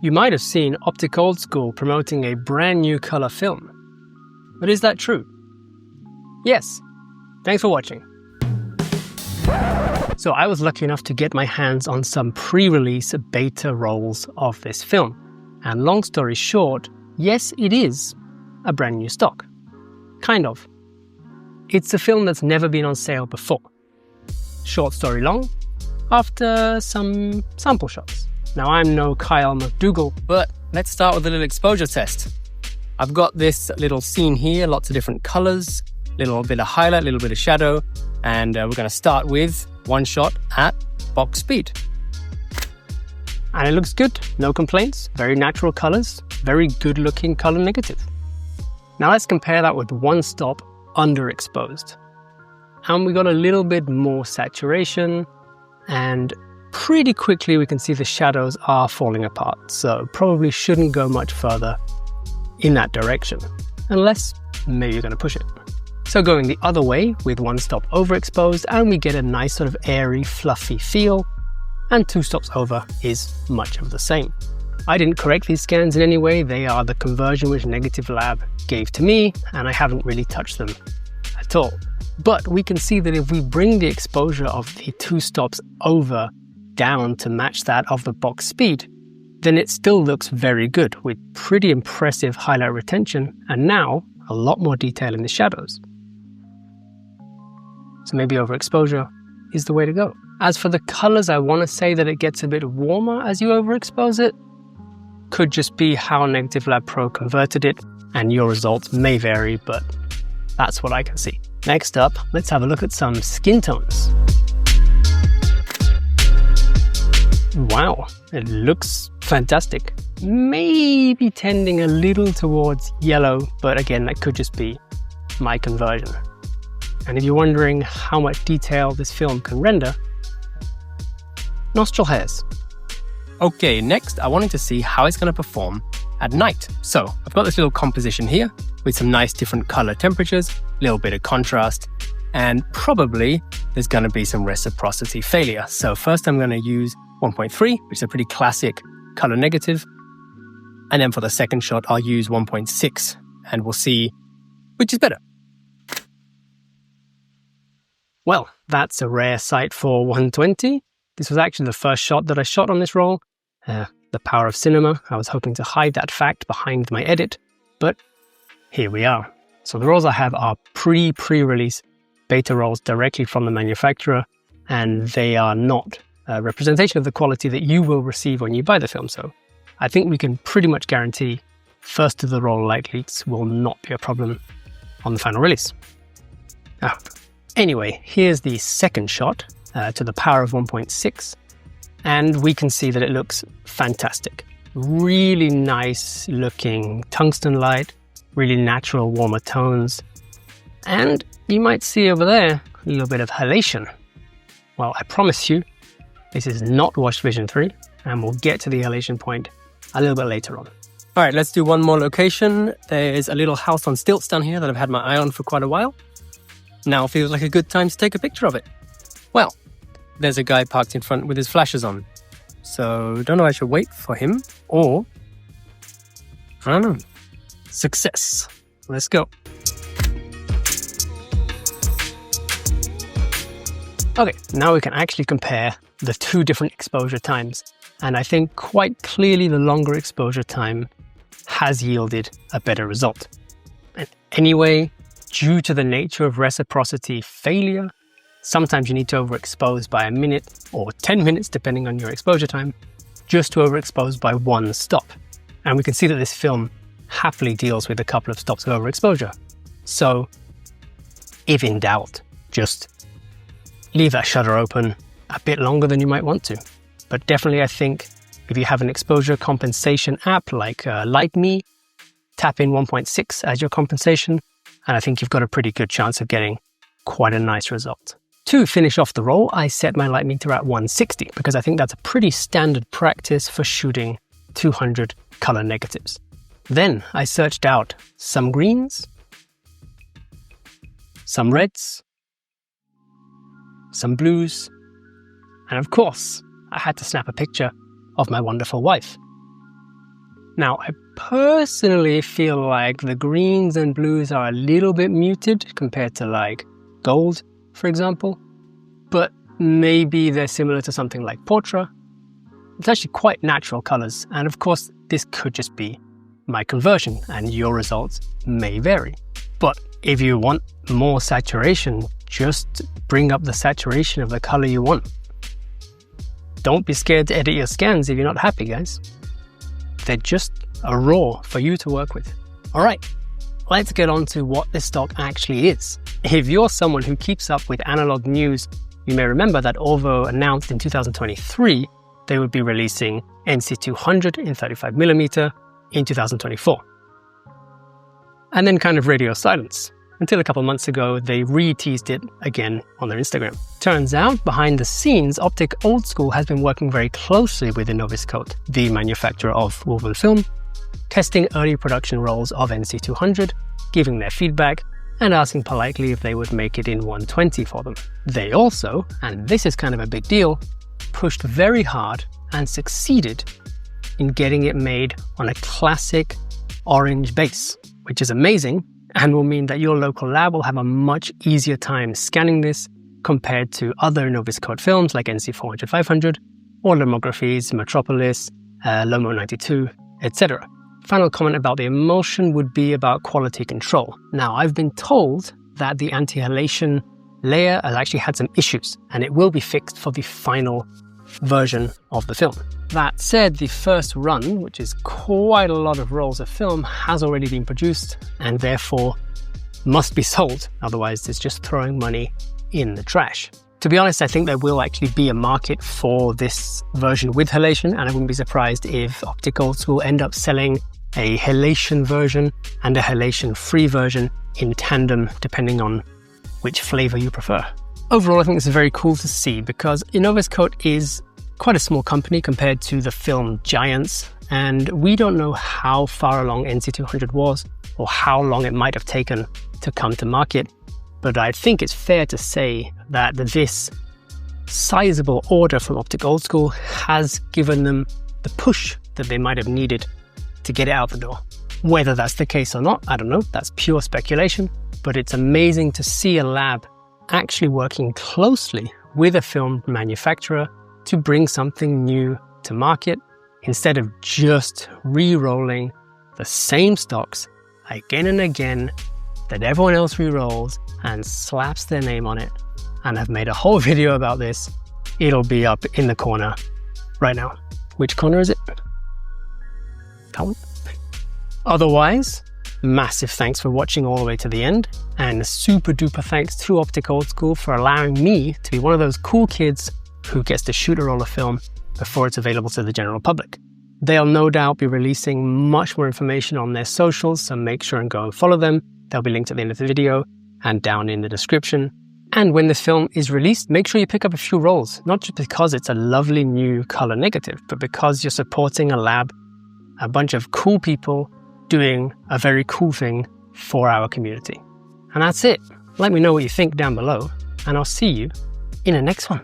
You might have seen Optik Oldschool promoting a brand new color film. But is that true? Yes. Thanks for watching. So I was lucky enough to get my hands on some pre-release beta rolls of this film. And long story short, yes, it is a brand new stock. Kind of. It's a film that's never been on sale before. Short story long, after some sample shots. Now I'm no Kyle McDougall, but let's start with a little exposure test. I've got this little scene here, lots of different colors, little bit of highlight, little bit of shadow, and we're going to start with one shot at box speed. And it looks good, no complaints, very natural colors, very good looking color negative. Now let's compare that with one stop underexposed. And we got a little bit more saturation, and pretty quickly we can see the shadows are falling apart, so probably shouldn't go much further in that direction, unless maybe you're going to push it. So going the other way with one stop overexposed, and we get a nice sort of airy, fluffy feel, and two stops over is much of the same. I didn't correct these scans in any way, they are the conversion which Negative Lab gave to me, and I haven't really touched them at all. But we can see that if we bring the exposure of the two stops over down to match that of the box speed, then it still looks very good with pretty impressive highlight retention and now a lot more detail in the shadows. So maybe overexposure is the way to go. As for the colors, I want to say that it gets a bit warmer as you overexpose it. Could just be how Negative Lab Pro converted it, and your results may vary, but that's what I can see. Next up, let's have a look at some skin tones. Wow, it looks fantastic. Maybe tending a little towards yellow, but again, that could just be my conversion. And if you're wondering how much detail this film can render, nostril hairs. Okay, next I wanted to see how it's going to perform at night. So I've got this little composition here with some nice different color temperatures, a little bit of contrast, and probably there's going to be some reciprocity failure. So first I'm going to use 1.3, which is a pretty classic color negative. And then for the second shot, I'll use 1.6 and we'll see which is better. Well, that's a rare sight for 120. This was actually the first shot that I shot on this roll. The power of cinema. I was hoping to hide that fact behind my edit, but here we are. So the rolls I have are pre-release beta rolls directly from the manufacturer, and they are not a representation of the quality that you will receive when you buy the film. So I think we can pretty much guarantee first to the roll light leaks will not be a problem on the final release. Anyway, here's the second shot to the power of 1.6. And we can see that it looks fantastic. Really nice looking tungsten light, really natural warmer tones. And you might see over there a little bit of halation. Well, I promise you, this is not Wash Vision 3, and we'll get to the halation point a little bit later on. All right, let's do one more location. There's a little house on stilts down here that I've had my eye on for quite a while. Now feels like a good time to take a picture of it. Well, there's a guy parked in front with his flashes on. So don't know if I should wait for him or, I don't know, success. Let's go. Okay, now we can actually compare the two different exposure times. And I think quite clearly the longer exposure time has yielded a better result. And anyway, due to the nature of reciprocity failure, sometimes you need to overexpose by a minute or 10 minutes, depending on your exposure time, just to overexpose by one stop. And we can see that this film happily deals with a couple of stops of overexposure. So, if in doubt, just leave that shutter open a bit longer than you might want to. But definitely I think if you have an exposure compensation app like LightMe, tap in 1.6 as your compensation, and I think you've got a pretty good chance of getting quite a nice result. To finish off the roll, I set my light meter at 160 because I think that's a pretty standard practice for shooting 200 color negatives. Then I searched out some greens, some reds, some blues, and of course, I had to snap a picture of my wonderful wife. Now, I personally feel like the greens and blues are a little bit muted compared to like gold, for example, but maybe they're similar to something like Portra. It's actually quite natural colors, and of course, this could just be my conversion, and your results may vary. But if you want more saturation, just bring up the saturation of the color you want. Don't be scared to edit your scans if you're not happy, guys. They're just a raw for you to work with. All right, let's get on to what this stock actually is. If you're someone who keeps up with analog news, you may remember that Orvo announced in 2023 they would be releasing NC200 in 35mm in 2024. And then kind of radio silence, until a couple months ago they re-teased it again on their Instagram. Turns out, behind the scenes, Optik Oldschool has been working very closely with Innoviscote, the manufacturer of woven film, testing early production rolls of NC200, giving their feedback, and asking politely if they would make it in 120 for them. They also, and this is kind of a big deal, pushed very hard and succeeded in getting it made on a classic orange base, which is amazing and will mean that your local lab will have a much easier time scanning this compared to other Innoviscote films like NC400, 500, or Lomography's Metropolis, Lomo 92, etc. Final comment about the emulsion would be about quality control. Now, I've been told that the anti-halation layer has actually had some issues, and it will be fixed for the final version of the film. That said, the first run, which is quite a lot of rolls of film, has already been produced and therefore must be sold. Otherwise, it's just throwing money in the trash. To be honest, I think there will actually be a market for this version with halation, and I wouldn't be surprised if Optik Oldschool end up selling a halation version and a halation-free version in tandem, depending on which flavor you prefer. Overall, I think this is very cool to see because Innoviscote is quite a small company compared to the film giants, and we don't know how far along NC200 was or how long it might have taken to come to market, but I think it's fair to say that this sizable order from Optik Oldschool has given them the push that they might have needed to get it out the door. Whether that's the case or not, I don't know, that's pure speculation, but it's amazing to see a lab actually working closely with a film manufacturer to bring something new to market instead of just re-rolling the same stocks again and again that everyone else re-rolls and slaps their name on it. And I've made a whole video about this. It'll be up in the corner right now. Which corner is it? That one? Otherwise, massive thanks for watching all the way to the end, and super duper thanks to Optik Oldschool for allowing me to be one of those cool kids who gets to shoot a roll of film before it's available to the general public. They'll no doubt be releasing much more information on their socials, so make sure and go and follow them. They'll be linked at the end of the video and down in the description. And when the film is released, make sure you pick up a few rolls, not just because it's a lovely new color negative, but because you're supporting a lab, a bunch of cool people doing a very cool thing for our community. And that's it. Let me know what you think down below, and I'll see you in the next one.